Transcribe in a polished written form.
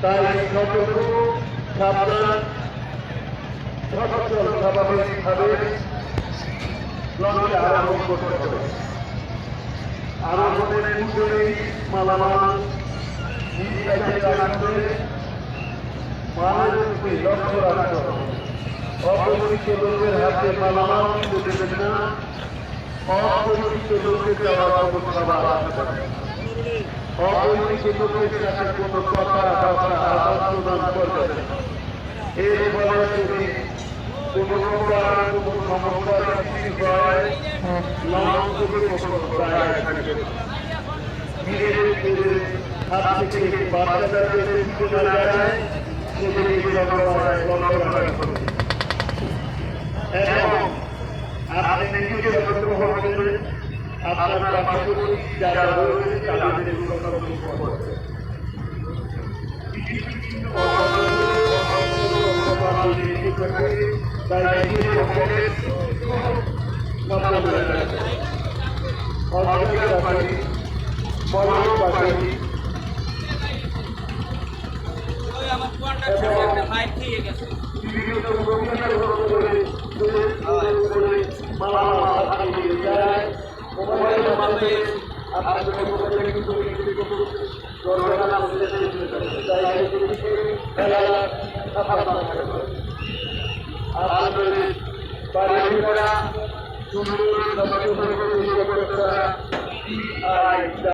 তাই সতর্ক সাবধান সচল স্বাভাবিকভাবে লঞ্চে আরোহণ করতে হবে। আরোহণের পূর্বেই মালামাল রাখতে মালের দিকে লক্ষ্য রাখতে হবে। অপরিচিত লোকের হাতে মালামাল তুলে দেবেন না। অপরিচিত লোকের দেওয়ার অবস্থা রাখতে হবে। অপরিচিত লোকের সাথে কোনো কথাবার্তা আদান প্রদান করবেন। এর ফলে যদি কোনো প্রকার কোনো সমস্যার সৃষ্টি হয় লঞ্চ থেকে কোনো দায় থাকবে না। ধীরে ধীরে হাত থেকে বাচ্চাদেরকে দিতে না যায় সেদিকে লক্ষ্য রাখতে হবে। এবং আপনি নিজে সতর্ক হবেন, আপনার পাশাপাশি যারা রয়েছে তাদের সতর্ক করবেন। আপনাদের